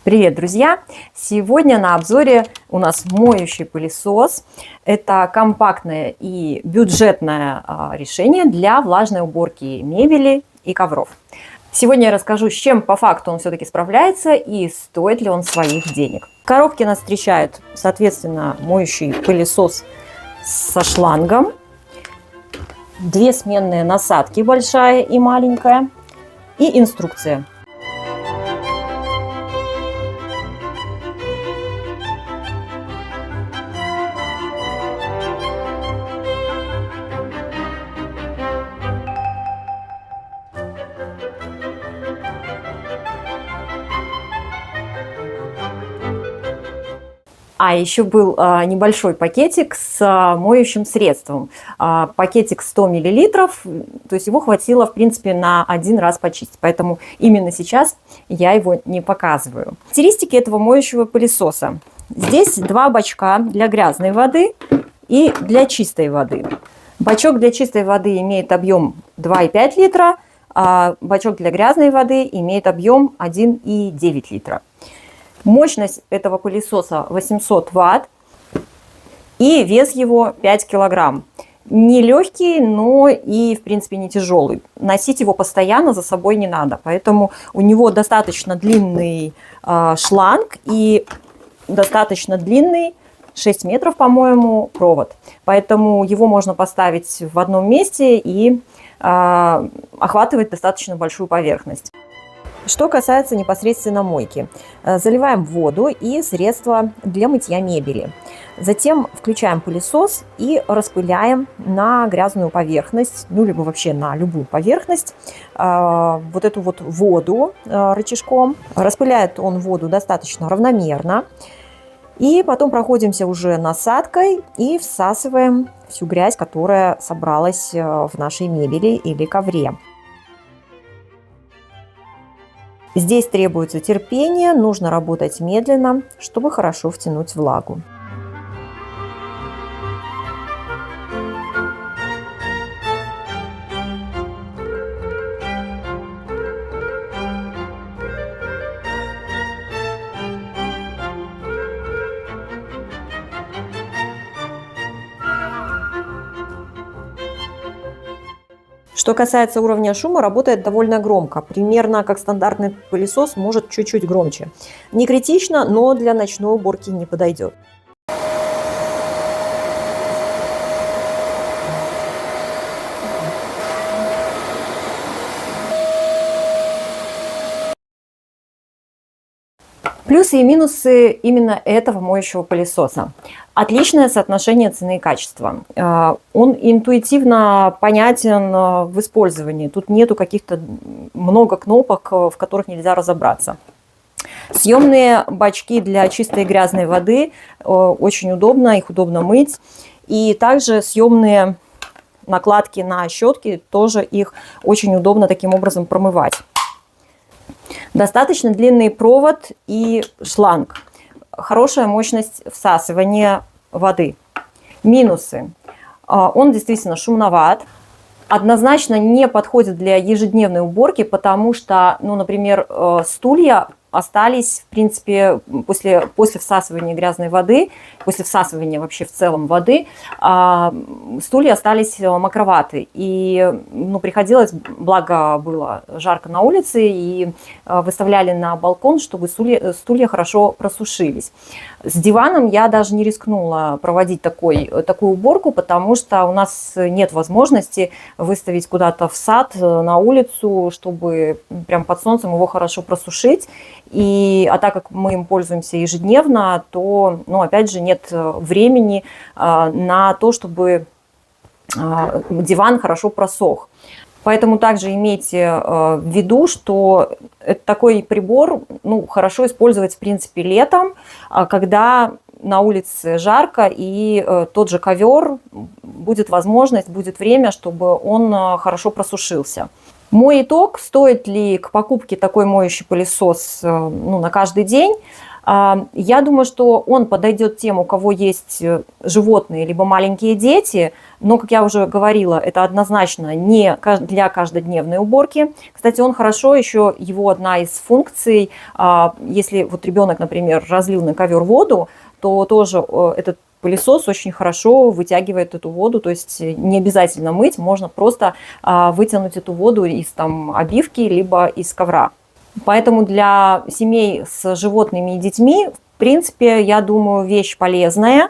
Привет, друзья! Сегодня на обзоре у нас моющий пылесос. Это компактное и бюджетное решение для влажной уборки мебели и ковров. Сегодня я расскажу, с чем по факту он все-таки справляется и стоит ли он своих денег. В коробке нас встречает, соответственно, моющий пылесос со шлангом, две сменные насадки, большая и маленькая, и инструкция. А еще был небольшой пакетик с моющим средством. Пакетик 100 мл, то есть его хватило, в принципе, на один раз почистить. Поэтому именно сейчас я его не показываю. Характеристики этого моющего пылесоса. Здесь два бачка для грязной воды и для чистой воды. Бачок для чистой воды имеет объем 2,5 литра, а бачок для грязной воды имеет объем 1,9 литра. Мощность этого пылесоса 800 ватт и вес его 5 килограмм. Не легкий, но и в принципе не тяжелый. Носить его постоянно за собой не надо, поэтому у него достаточно длинный шланг и достаточно длинный, 6 метров, по-моему, провод. Поэтому его можно поставить в одном месте и охватывать достаточно большую поверхность. Что касается непосредственно мойки. Заливаем воду и средства для мытья мебели. Затем включаем пылесос и распыляем на грязную поверхность, ну либо вообще на любую поверхность, вот эту вот воду рычажком. Распыляет он воду достаточно равномерно. И потом проходимся уже насадкой и всасываем всю грязь, которая собралась в нашей мебели или ковре. Здесь требуется терпение, нужно работать медленно, чтобы хорошо втянуть влагу. Что касается уровня шума, работает довольно громко. Примерно как стандартный пылесос, может чуть-чуть громче. Не критично, но для ночной уборки не подойдет. Плюсы и минусы именно этого моющего пылесоса. Отличное соотношение цены и качества. Он интуитивно понятен в использовании. Тут нету каких-то много кнопок, в которых нельзя разобраться. Съемные бачки для чистой и грязной воды очень удобно, их удобно мыть. И также съемные накладки на щетки, тоже их очень удобно таким образом промывать. Достаточно длинный провод и шланг. Хорошая мощность всасывания воды. Минусы. Он действительно шумноват. Однозначно не подходит для ежедневной уборки, потому что, ну, например, стулья остались, в принципе, после всасывания грязной воды, после всасывания вообще в целом воды, стулья остались мокроваты. И ну, приходилось, благо было жарко на улице, и выставляли на балкон, чтобы стулья хорошо просушились. С диваном я даже не рискнула проводить такую уборку, потому что у нас нет возможности выставить куда-то в сад, на улицу, чтобы прям под солнцем его хорошо просушить. А так как мы им пользуемся ежедневно, то, ну, опять же, нет времени на то, чтобы диван хорошо просох. Поэтому также имейте в виду, что такой прибор, ну, хорошо использовать, в принципе, летом, когда на улице жарко, и тот же ковер, будет возможность, будет время, чтобы он хорошо просушился. Мой итог: стоит ли к покупке такой моющий пылесос на каждый день? Я думаю, что он подойдет тем, у кого есть животные либо маленькие дети, но, как я уже говорила, это однозначно не для каждодневной уборки. Кстати, он хорошо еще, его одна из функций, если вот ребенок, например, разлил на ковер воду, то тоже этот пылесос очень хорошо вытягивает эту воду, то есть не обязательно мыть, можно просто вытянуть эту воду из обивки либо из ковра. Поэтому для семей с животными и детьми, в принципе, я думаю, вещь полезная.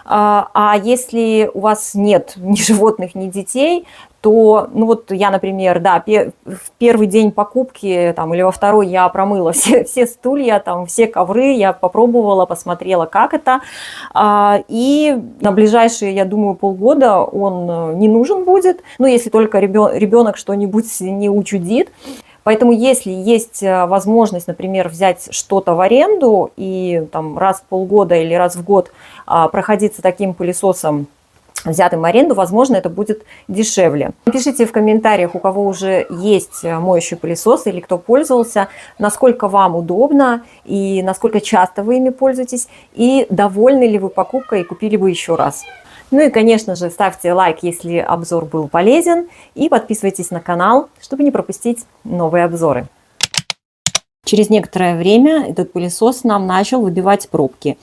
А если у вас нет ни животных, ни детей, то, я, например, в первый день покупки или во второй я промыла все стулья, все ковры, я попробовала, посмотрела, как это. И на ближайшие, я думаю, полгода он не нужен будет, если только ребенок что-нибудь не учудит. Поэтому если есть возможность, например, взять что-то в аренду и раз в полгода или раз в год проходиться таким пылесосом, взятым в аренду, возможно, это будет дешевле. Пишите в комментариях, у кого уже есть моющий пылесос или кто пользовался, насколько вам удобно и насколько часто вы ими пользуетесь, и довольны ли вы покупкой и купили бы еще раз. Ну и, конечно же, ставьте лайк, если обзор был полезен, и подписывайтесь на канал, чтобы не пропустить новые обзоры. Через некоторое время этот пылесос нам начал выбивать пробки,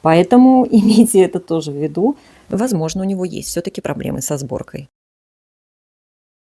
поэтому имейте это тоже в виду. Возможно, у него есть все-таки проблемы со сборкой.